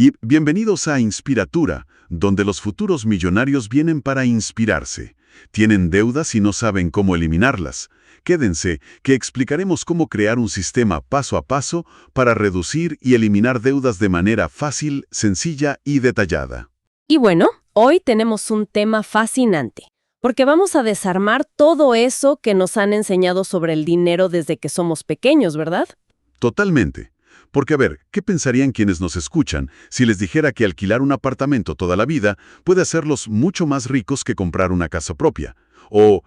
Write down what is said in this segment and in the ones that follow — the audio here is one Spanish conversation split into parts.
Y bienvenidos a Inspiratura, donde los futuros millonarios vienen para inspirarse. Tienen deudas y no saben cómo eliminarlas. Quédense, que explicaremos cómo crear un sistema paso a paso para reducir y eliminar deudas de manera fácil, sencilla y detallada. Y bueno, hoy tenemos un tema fascinante, porque vamos a desarmar todo eso que nos han enseñado sobre el dinero desde que somos pequeños, ¿verdad? Totalmente. Porque a ver, ¿qué pensarían quienes nos escuchan si les dijera que alquilar un apartamento toda la vida puede hacerlos mucho más ricos que comprar una casa propia? O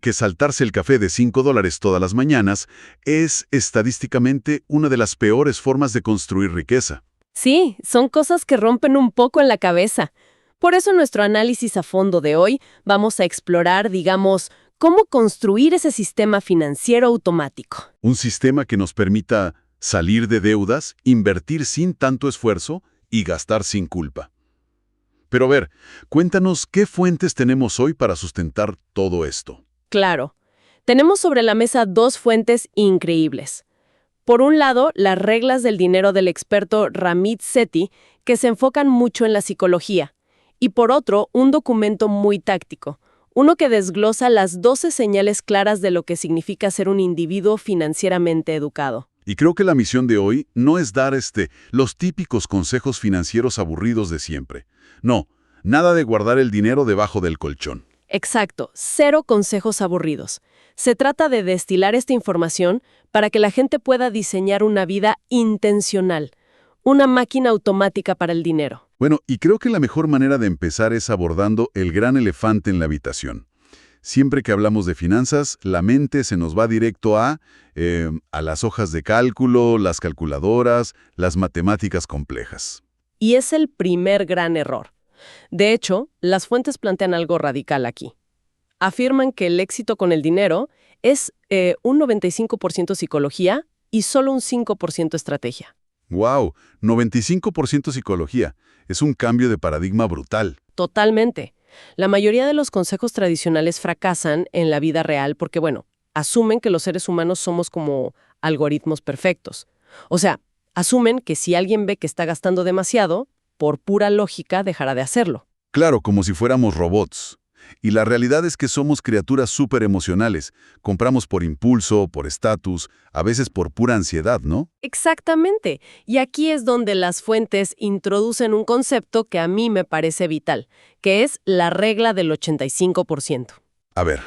que saltarse el café de $5 todas las mañanas es estadísticamente una de las peores formas de construir riqueza. Sí, son cosas que rompen un poco en la cabeza. Por eso en nuestro análisis a fondo de hoy vamos a explorar, digamos, cómo construir ese sistema financiero automático. Un sistema que nos permita salir de deudas, invertir sin tanto esfuerzo y gastar sin culpa. Pero a ver, cuéntanos qué fuentes tenemos hoy para sustentar todo esto. Claro, tenemos sobre la mesa dos fuentes increíbles. Por un lado, las reglas del dinero del experto Ramit Sethi, que se enfocan mucho en la psicología. Y por otro, un documento muy táctico, uno que desglosa las 12 señales claras de lo que significa ser un individuo financieramente educado. Y creo que la misión de hoy no es dar los típicos consejos financieros aburridos de siempre. No, nada de guardar el dinero debajo del colchón. Exacto, cero consejos aburridos. Se trata de destilar esta información para que la gente pueda diseñar una vida intencional, una máquina automática para el dinero. Bueno, y creo que la mejor manera de empezar es abordando el gran elefante en la habitación. Siempre que hablamos de finanzas, la mente se nos va directo a las hojas de cálculo, las calculadoras, las matemáticas complejas. Y es el primer gran error. De hecho, las fuentes plantean algo radical aquí. Afirman que el éxito con el dinero es un 95% psicología y solo un 5% estrategia. ¡Wow! 95% psicología. Es un cambio de paradigma brutal. Totalmente. La mayoría de los consejos tradicionales fracasan en la vida real porque, bueno, asumen que los seres humanos somos como algoritmos perfectos. O sea, asumen que si alguien ve que está gastando demasiado, por pura lógica dejará de hacerlo. Claro, como si fuéramos robots. Y la realidad es que somos criaturas súper emocionales. Compramos por impulso, por estatus, a veces por pura ansiedad, ¿no? Exactamente. Y aquí es donde las fuentes introducen un concepto que a mí me parece vital, que es la regla del 85%. A ver,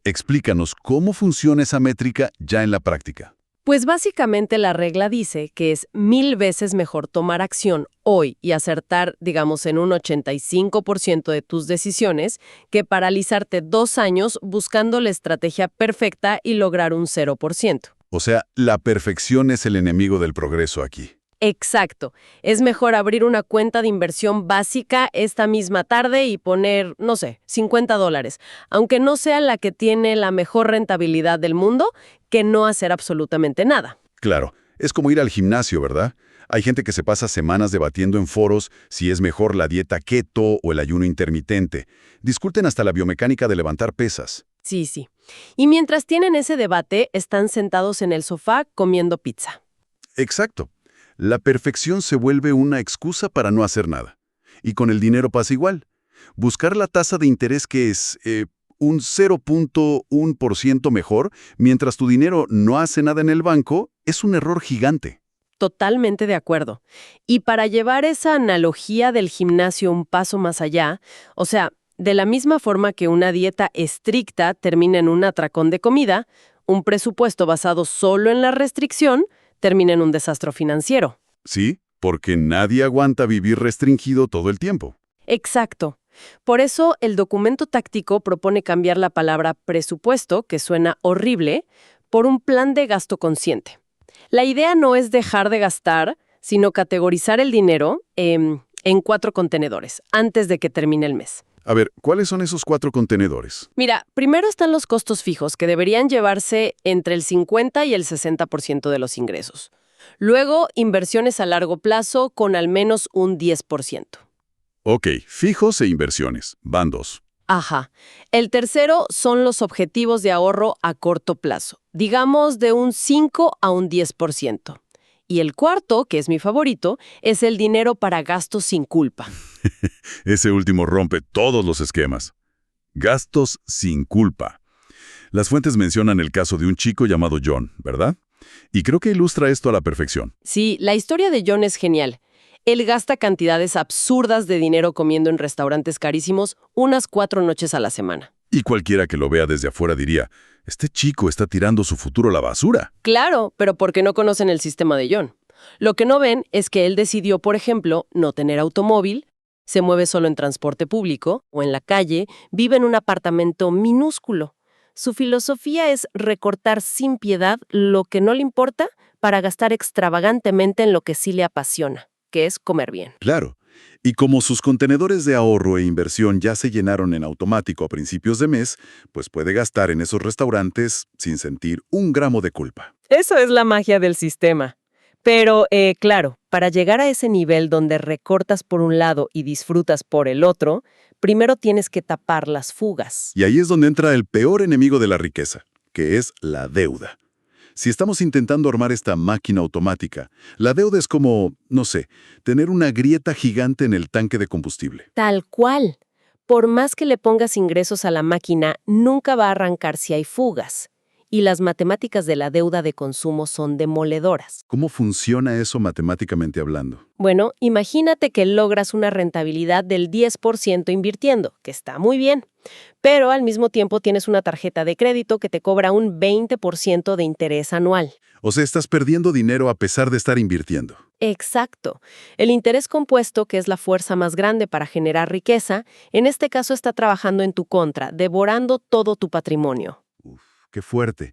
explícanos cómo funciona esa métrica ya en la práctica. Pues básicamente la regla dice que es 1000 veces mejor tomar acción hoy y acertar, digamos, en un 85% de tus decisiones que paralizarte 2 años buscando la estrategia perfecta y lograr un 0%. O sea, la perfección es el enemigo del progreso aquí. Exacto. Es mejor abrir una cuenta de inversión básica esta misma tarde y poner, no sé, $50, aunque no sea la que tiene la mejor rentabilidad del mundo, que no hacer absolutamente nada. Claro, es como ir al gimnasio, ¿verdad? Hay gente que se pasa semanas debatiendo en foros si es mejor la dieta keto o el ayuno intermitente. Discuten hasta la biomecánica de levantar pesas. Sí. Y mientras tienen ese debate, están sentados en el sofá comiendo pizza. Exacto. La perfección se vuelve una excusa para no hacer nada. Y con el dinero pasa igual. Buscar la tasa de interés que es un 0.1% mejor, mientras tu dinero no hace nada en el banco, es un error gigante. Totalmente de acuerdo. Y para llevar esa analogía del gimnasio un paso más allá, o sea, de la misma forma que una dieta estricta termina en un atracón de comida, un presupuesto basado solo en la restricción termina en un desastre financiero. Sí, porque nadie aguanta vivir restringido todo el tiempo. Exacto. Por eso el documento táctico propone cambiar la palabra presupuesto, que suena horrible, por un plan de gasto consciente. La idea no es dejar de gastar, sino categorizar el dinero en 4 contenedores, antes de que termine el mes. A ver, ¿cuáles son esos 4 contenedores? Mira, primero están los costos fijos, que deberían llevarse entre el 50 y el 60% de los ingresos. Luego, inversiones a largo plazo con al menos un 10%. Ok, fijos e inversiones. Van 2. Ajá. El tercero son los objetivos de ahorro a corto plazo, digamos de un 5 a un 10%. Y el cuarto, que es mi favorito, es el dinero para gastos sin culpa. Ese último rompe todos los esquemas. Gastos sin culpa. Las fuentes mencionan el caso de un chico llamado John, ¿verdad? Y creo que ilustra esto a la perfección. Sí, la historia de John es genial. Él gasta cantidades absurdas de dinero comiendo en restaurantes carísimos unas 4 noches a la semana. Y cualquiera que lo vea desde afuera diría, este chico está tirando su futuro a la basura. Claro, pero porque no conocen el sistema de John. Lo que no ven es que él decidió, por ejemplo, no tener automóvil, se mueve solo en transporte público o en la calle, vive en un apartamento minúsculo. Su filosofía es recortar sin piedad lo que no le importa para gastar extravagantemente en lo que sí le apasiona, que es comer bien. Claro. Y como sus contenedores de ahorro e inversión ya se llenaron en automático a principios de mes, pues puede gastar en esos restaurantes sin sentir un gramo de culpa. Eso es la magia del sistema. Pero, claro, para llegar a ese nivel donde recortas por un lado y disfrutas por el otro, primero tienes que tapar las fugas. Y ahí es donde entra el peor enemigo de la riqueza, que es la deuda. Si estamos intentando armar esta máquina automática, la deuda es como, no sé, tener una grieta gigante en el tanque de combustible. Tal cual. Por más que le pongas ingresos a la máquina, nunca va a arrancar si hay fugas. Y las matemáticas de la deuda de consumo son demoledoras. ¿Cómo funciona eso matemáticamente hablando? Bueno, imagínate que logras una rentabilidad del 10% invirtiendo, que está muy bien. Pero al mismo tiempo tienes una tarjeta de crédito que te cobra un 20% de interés anual. O sea, estás perdiendo dinero a pesar de estar invirtiendo. Exacto. El interés compuesto, que es la fuerza más grande para generar riqueza, en este caso está trabajando en tu contra, devorando todo tu patrimonio. Uf, qué fuerte.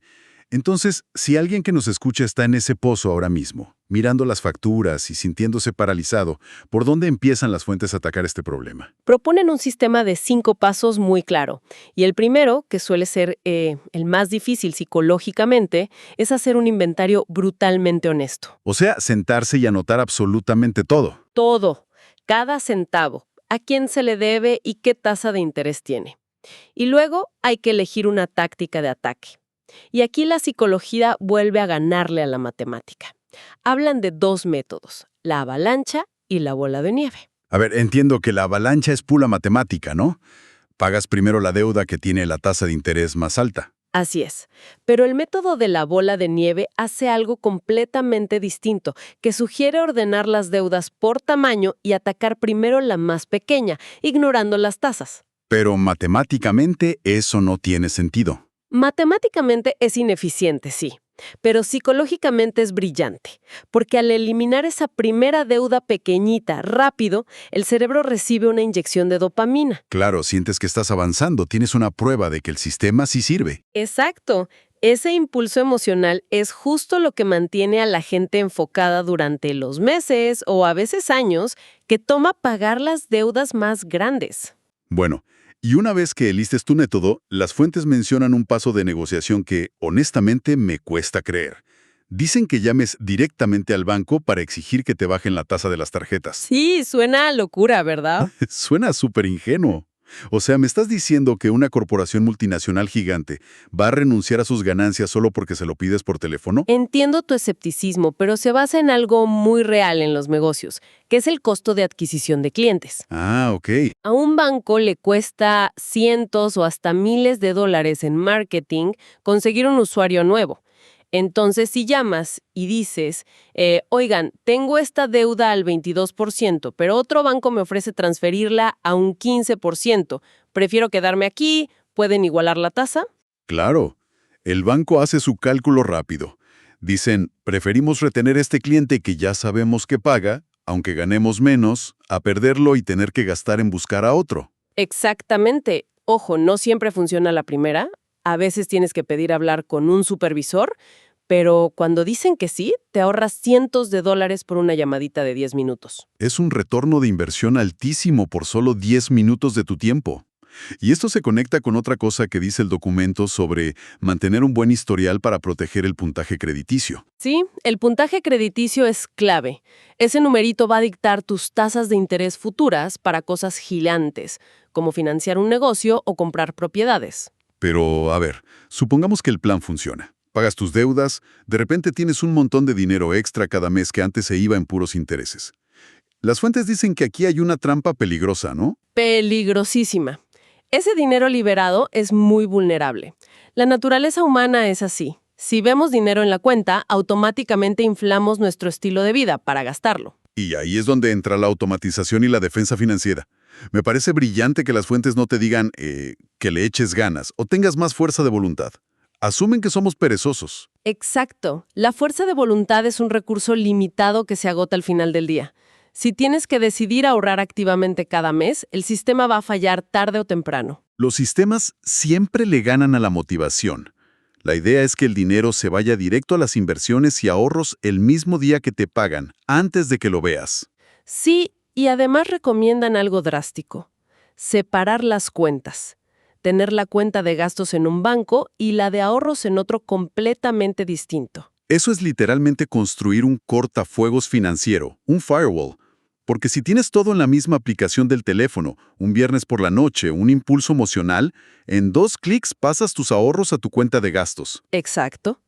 Entonces, si alguien que nos escucha está en ese pozo ahora mismo, mirando las facturas y sintiéndose paralizado, ¿por dónde empiezan las fuentes a atacar este problema? Proponen un sistema de 5 pasos muy claro. Y el primero, que suele ser el más difícil psicológicamente, es hacer un inventario brutalmente honesto. O sea, sentarse y anotar absolutamente todo. Todo, cada centavo, a quién se le debe y qué tasa de interés tiene. Y luego hay que elegir una táctica de ataque. Y aquí la psicología vuelve a ganarle a la matemática. Hablan de 2 métodos, la avalancha y la bola de nieve. A ver, entiendo que la avalancha es pura matemática, ¿no? Pagas primero la deuda que tiene la tasa de interés más alta. Así es, pero el método de la bola de nieve hace algo completamente distinto, que sugiere ordenar las deudas por tamaño y atacar primero la más pequeña, ignorando las tasas. Pero matemáticamente eso no tiene sentido. Matemáticamente es ineficiente, sí, pero psicológicamente es brillante, porque al eliminar esa primera deuda pequeñita rápido, el cerebro recibe una inyección de dopamina. Claro, sientes que estás avanzando, tienes una prueba de que el sistema sí sirve. Exacto. Ese impulso emocional es justo lo que mantiene a la gente enfocada durante los meses o a veces años que toma pagar las deudas más grandes. Bueno, y una vez que elistes tu método, las fuentes mencionan un paso de negociación que, honestamente, me cuesta creer. Dicen que llames directamente al banco para exigir que te bajen la tasa de las tarjetas. Sí, suena a locura, ¿verdad? Suena súper ingenuo. O sea, ¿me estás diciendo que una corporación multinacional gigante va a renunciar a sus ganancias solo porque se lo pides por teléfono? Entiendo tu escepticismo, pero se basa en algo muy real en los negocios, que es el costo de adquisición de clientes. Ah, ok. A un banco le cuesta cientos o hasta miles de dólares en marketing conseguir un usuario nuevo. Entonces, si llamas y dices, oigan, tengo esta deuda al 22%, pero otro banco me ofrece transferirla a un 15%, prefiero quedarme aquí, ¿pueden igualar la tasa? Claro. El banco hace su cálculo rápido. Dicen, preferimos retener este cliente que ya sabemos que paga, aunque ganemos menos, a perderlo y tener que gastar en buscar a otro. Exactamente. Ojo, no siempre funciona la primera. A veces tienes que pedir hablar con un supervisor, pero cuando dicen que sí, te ahorras cientos de dólares por una llamadita de 10 minutos. Es un retorno de inversión altísimo por solo 10 minutos de tu tiempo. Y esto se conecta con otra cosa que dice el documento sobre mantener un buen historial para proteger el puntaje crediticio. Sí, el puntaje crediticio es clave. Ese numerito va a dictar tus tasas de interés futuras para cosas gigantes, como financiar un negocio o comprar propiedades. Pero, a ver, supongamos que el plan funciona. pagas tus deudas, de repente tienes un montón de dinero extra cada mes que antes se iba en puros intereses. Las fuentes dicen que aquí hay una trampa peligrosa, ¿no? Peligrosísima. Ese dinero liberado es muy vulnerable. La naturaleza humana es así. Si vemos dinero en la cuenta, automáticamente inflamos nuestro estilo de vida para gastarlo. Y ahí es donde entra la automatización y la defensa financiera. Me parece brillante que las fuentes no te digan que le eches ganas o tengas más fuerza de voluntad. Asumen que somos perezosos. Exacto. La fuerza de voluntad es un recurso limitado que se agota al final del día. Si tienes que decidir ahorrar activamente cada mes, el sistema va a fallar tarde o temprano. Los sistemas siempre le ganan a la motivación. La idea es que el dinero se vaya directo a las inversiones y ahorros el mismo día que te pagan, antes de que lo veas. Sí, y además recomiendan algo drástico: separar las cuentas. Tener la cuenta de gastos en un banco y la de ahorros en otro completamente distinto. Eso es literalmente construir un cortafuegos financiero, un firewall. Porque si tienes todo en la misma aplicación del teléfono, un viernes por la noche, un impulso emocional, en 2 clics pasas tus ahorros a tu cuenta de gastos. Exacto.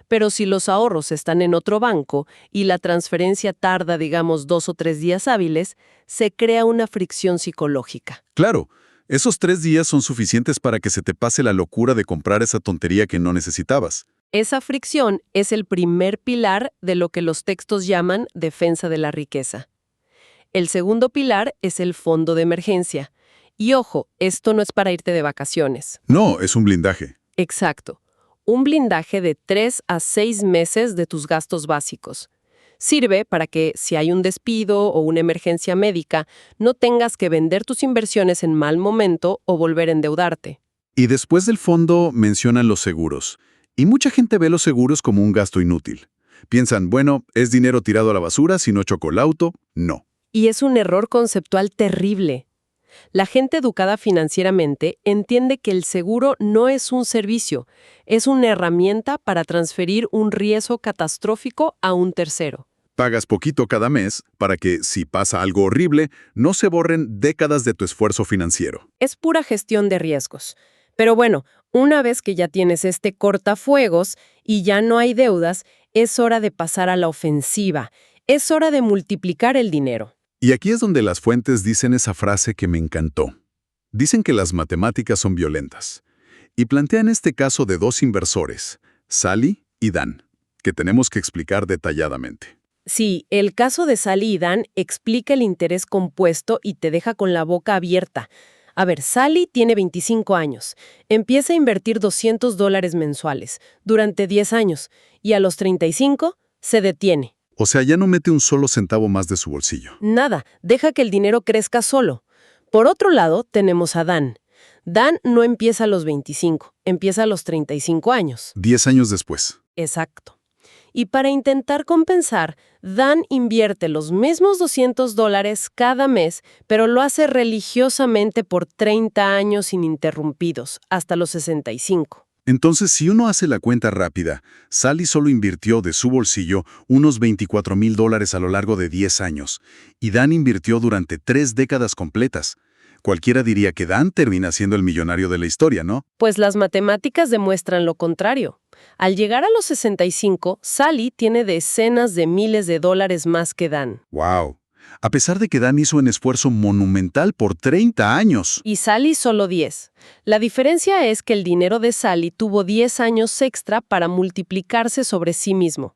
Pero si los ahorros están en otro banco y la transferencia tarda, digamos, 2 o 3 días hábiles, se crea una fricción psicológica. Claro, esos 3 días son suficientes para que se te pase la locura de comprar esa tontería que no necesitabas. Esa fricción es el primer pilar de lo que los textos llaman defensa de la riqueza. El segundo pilar es el fondo de emergencia. Y ojo, esto no es para irte de vacaciones. No, es un blindaje. Exacto. Un blindaje de 3 a 6 meses de tus gastos básicos. Sirve para que, si hay un despido o una emergencia médica, no tengas que vender tus inversiones en mal momento o volver a endeudarte. Y después del fondo mencionan los seguros. Y mucha gente ve los seguros como un gasto inútil. Piensan, bueno, es dinero tirado a la basura si no chocó el auto. No. Y es un error conceptual terrible. La gente educada financieramente entiende que el seguro no es un servicio, es una herramienta para transferir un riesgo catastrófico a un tercero. Pagas poquito cada mes para que, si pasa algo horrible, no se borren décadas de tu esfuerzo financiero. Es pura gestión de riesgos. Pero bueno, una vez que ya tienes este cortafuegos y ya no hay deudas, es hora de pasar a la ofensiva. Es hora de multiplicar el dinero. Y aquí es donde las fuentes dicen esa frase que me encantó. Dicen que las matemáticas son violentas. Y plantean este caso de 2 inversores, Sally y Dan, que tenemos que explicar detalladamente. Sí, el caso de Sally y Dan explica el interés compuesto y te deja con la boca abierta. A ver, Sally tiene 25 años. Empieza a invertir $200 mensuales durante 10 años y a los 35 se detiene. O sea, ya no mete un solo centavo más de su bolsillo. Nada, deja que el dinero crezca solo. Por otro lado, tenemos a Dan. Dan no empieza a los 25, empieza a los 35 años. 10 años después. Exacto. Y para intentar compensar, Dan invierte los mismos $200 cada mes, pero lo hace religiosamente por 30 años ininterrumpidos, hasta los 65. Entonces, si uno hace la cuenta rápida, Sally solo invirtió de su bolsillo unos $24,000 a lo largo de 10 años, y Dan invirtió durante 3 décadas completas. Cualquiera diría que Dan termina siendo el millonario de la historia, ¿no? Pues las matemáticas demuestran lo contrario. Al llegar a los 65, Sally tiene decenas de miles de dólares más que Dan. ¡Wow! A pesar de que Dan hizo un esfuerzo monumental por 30 años. Y Sally solo 10. La diferencia es que el dinero de Sally tuvo 10 años extra para multiplicarse sobre sí mismo.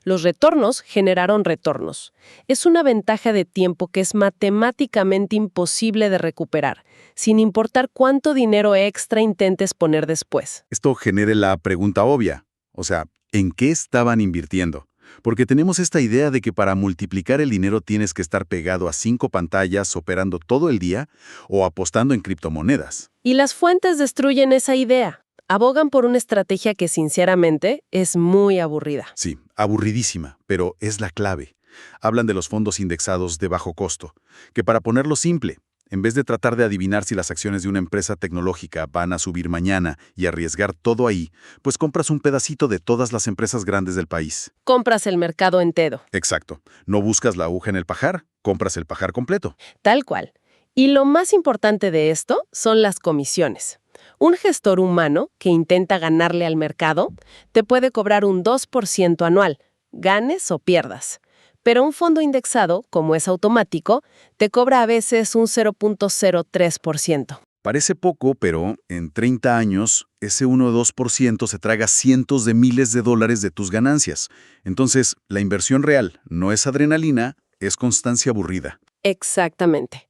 Los retornos generaron retornos. Es una ventaja de tiempo que es matemáticamente imposible de recuperar, sin importar cuánto dinero extra intentes poner después. Esto genera la pregunta obvia. O sea, ¿en qué estaban invirtiendo? Porque tenemos esta idea de que para multiplicar el dinero tienes que estar pegado a 5 pantallas operando todo el día o apostando en criptomonedas. Y las fuentes destruyen esa idea. Abogan por una estrategia que, sinceramente, es muy aburrida. Sí, aburridísima, pero es la clave. Hablan de los fondos indexados de bajo costo, que para ponerlo simple, en vez de tratar de adivinar si las acciones de una empresa tecnológica van a subir mañana y arriesgar todo ahí, pues compras un pedacito de todas las empresas grandes del país. Compras el mercado entero. Exacto. No buscas la aguja en el pajar, compras el pajar completo. Tal cual. Y lo más importante de esto son las comisiones. Un gestor humano que intenta ganarle al mercado te puede cobrar un 2% anual, ganes o pierdas. Pero un fondo indexado, como es automático, te cobra a veces un 0.03%. Parece poco, pero en 30 años, ese 1 o 2% se traga cientos de miles de dólares de tus ganancias. Entonces, la inversión real no es adrenalina, es constancia aburrida. Exactamente.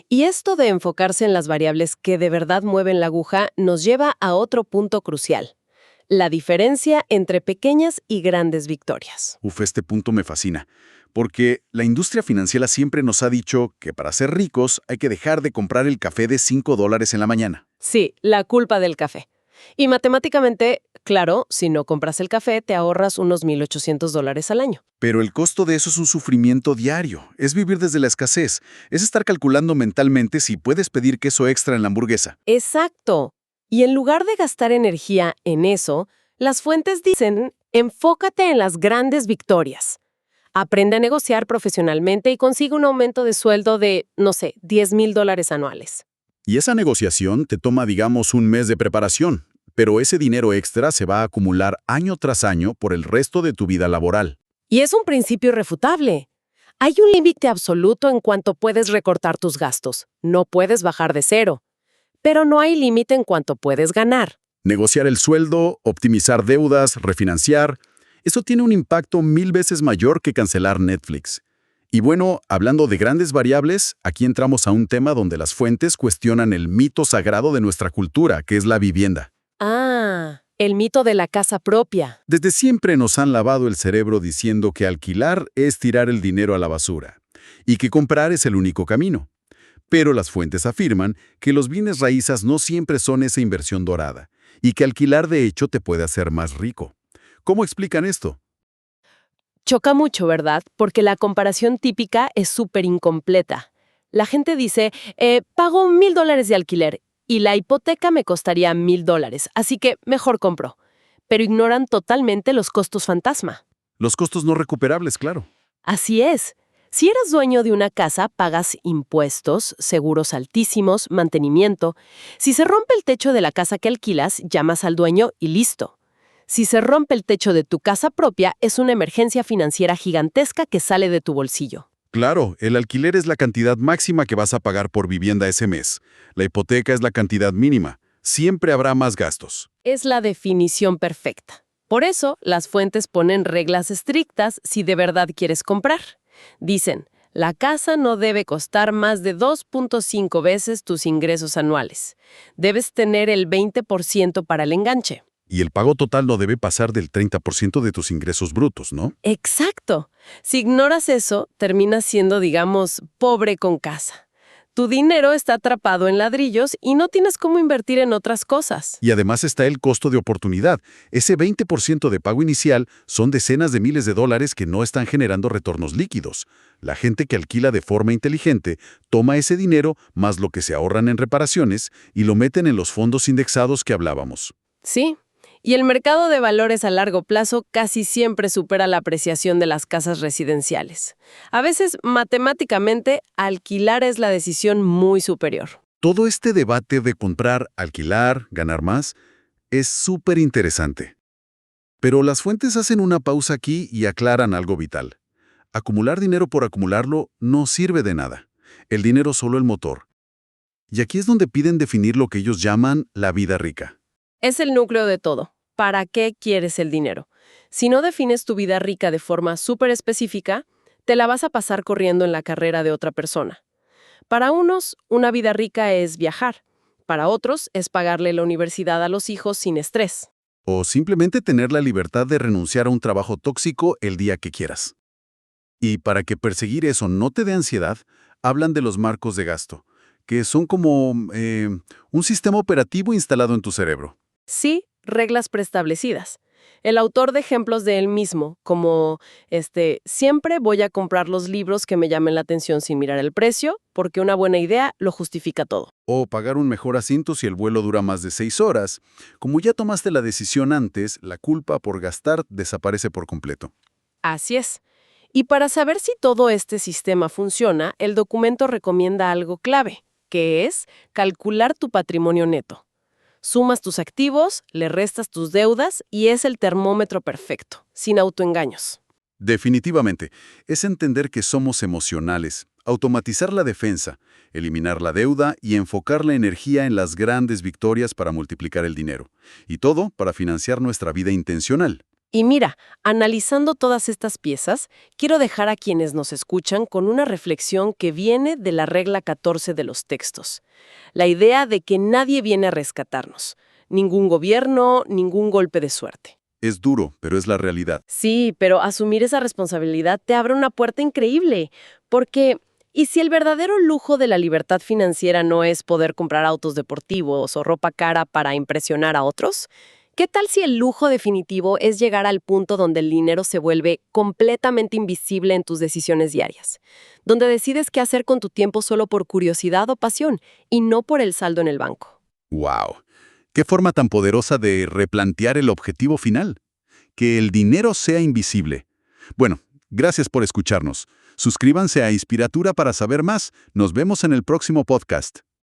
Y esto de enfocarse en las variables que de verdad mueven la aguja nos lleva a otro punto crucial: la diferencia entre pequeñas y grandes victorias. Uf, este punto me fascina, porque la industria financiera siempre nos ha dicho que para ser ricos hay que dejar de comprar el café de $5 en la mañana. Sí, la culpa del café. Y matemáticamente, claro, si no compras el café, te ahorras unos $1,800 al año. Pero el costo de eso es un sufrimiento diario, es vivir desde la escasez, es estar calculando mentalmente si puedes pedir queso extra en la hamburguesa. Exacto. Y en lugar de gastar energía en eso, las fuentes dicen: enfócate en las grandes victorias. Aprende a negociar profesionalmente y consigue un aumento de sueldo de, no sé, $10,000 anuales. Y esa negociación te toma, digamos, un mes de preparación, pero ese dinero extra se va a acumular año tras año por el resto de tu vida laboral. Y es un principio irrefutable. Hay un límite absoluto en cuanto puedes recortar tus gastos. No puedes bajar de cero. Pero no hay límite en cuanto puedes ganar. Negociar el sueldo, optimizar deudas, refinanciar, eso tiene un impacto 1000 veces mayor que cancelar Netflix. Y bueno, hablando de grandes variables, aquí entramos a un tema donde las fuentes cuestionan el mito sagrado de nuestra cultura, que es la vivienda. Ah, el mito de la casa propia. Desde siempre nos han lavado el cerebro diciendo que alquilar es tirar el dinero a la basura y que comprar es el único camino. Pero las fuentes afirman que los bienes raíces no siempre son esa inversión dorada y que alquilar de hecho te puede hacer más rico. ¿Cómo explican esto? Choca mucho, ¿verdad? Porque la comparación típica es súper incompleta. La gente dice: pago $1,000 de alquiler y la hipoteca me costaría $1,000, así que mejor compro. Pero ignoran totalmente los costos fantasma. Los costos no recuperables, claro. Así es. Si eres dueño de una casa, pagas impuestos, seguros altísimos, mantenimiento. Si se rompe el techo de la casa que alquilas, llamas al dueño y listo. Si se rompe el techo de tu casa propia, es una emergencia financiera gigantesca que sale de tu bolsillo. Claro, el alquiler es la cantidad máxima que vas a pagar por vivienda ese mes. La hipoteca es la cantidad mínima. Siempre habrá más gastos. Es la definición perfecta. Por eso, las fuentes ponen reglas estrictas si de verdad quieres comprar. Dicen: la casa no debe costar más de 2.5 veces tus ingresos anuales. Debes tener el 20% para el enganche. Y el pago total no debe pasar del 30% de tus ingresos brutos, ¿no? Exacto. Si ignoras eso, terminas siendo, digamos, pobre con casa. Tu dinero está atrapado en ladrillos y no tienes cómo invertir en otras cosas. Y además está el costo de oportunidad. Ese 20% de pago inicial son decenas de miles de dólares que no están generando retornos líquidos. La gente que alquila de forma inteligente toma ese dinero más lo que se ahorran en reparaciones y lo meten en los fondos indexados que hablábamos. Sí. Y el mercado de valores a largo plazo casi siempre supera la apreciación de las casas residenciales. A veces, matemáticamente, alquilar es la decisión muy superior. Todo este debate de comprar, alquilar, ganar más, es súper interesante. Pero las fuentes hacen una pausa aquí y aclaran algo vital. Acumular dinero por acumularlo no sirve de nada. El dinero es solo el motor. Y aquí es donde piden definir lo que ellos llaman la vida rica. Es el núcleo de todo. ¿Para qué quieres el dinero? Si no defines tu vida rica de forma súper específica, te la vas a pasar corriendo en la carrera de otra persona. Para unos, una vida rica es viajar. Para otros, es pagarle la universidad a los hijos sin estrés. O simplemente tener la libertad de renunciar a un trabajo tóxico el día que quieras. Y para que perseguir eso no te dé ansiedad, hablan de los marcos de gasto, que son como un sistema operativo instalado en tu cerebro. Sí, reglas preestablecidas. El autor de ejemplos de él mismo, como siempre voy a comprar los libros que me llamen la atención sin mirar el precio, porque una buena idea lo justifica todo. O pagar un mejor asiento si el vuelo dura más de 6 horas. Como ya tomaste la decisión antes, la culpa por gastar desaparece por completo. Así es. Y para saber si todo este sistema funciona, el documento recomienda algo clave, que es calcular tu patrimonio neto. Sumas tus activos, le restas tus deudas y es el termómetro perfecto, sin autoengaños. Definitivamente, es entender que somos emocionales, automatizar la defensa, eliminar la deuda y enfocar la energía en las grandes victorias para multiplicar el dinero. Y todo para financiar nuestra vida intencional. Y mira, analizando todas estas piezas, quiero dejar a quienes nos escuchan con una reflexión que viene de la regla 14 de los textos. La idea de que nadie viene a rescatarnos. Ningún gobierno, ningún golpe de suerte. Es duro, pero es la realidad. Sí, pero asumir esa responsabilidad te abre una puerta increíble. Porque, ¿y si el verdadero lujo de la libertad financiera no es poder comprar autos deportivos o ropa cara para impresionar a otros? ¿Qué tal si el lujo definitivo es llegar al punto donde el dinero se vuelve completamente invisible en tus decisiones diarias? Donde decides qué hacer con tu tiempo solo por curiosidad o pasión y no por el saldo en el banco. ¡Wow! ¡Qué forma tan poderosa de replantear el objetivo final! Que el dinero sea invisible. Bueno, gracias por escucharnos. Suscríbanse a Inspiratura para saber más. Nos vemos en el próximo podcast.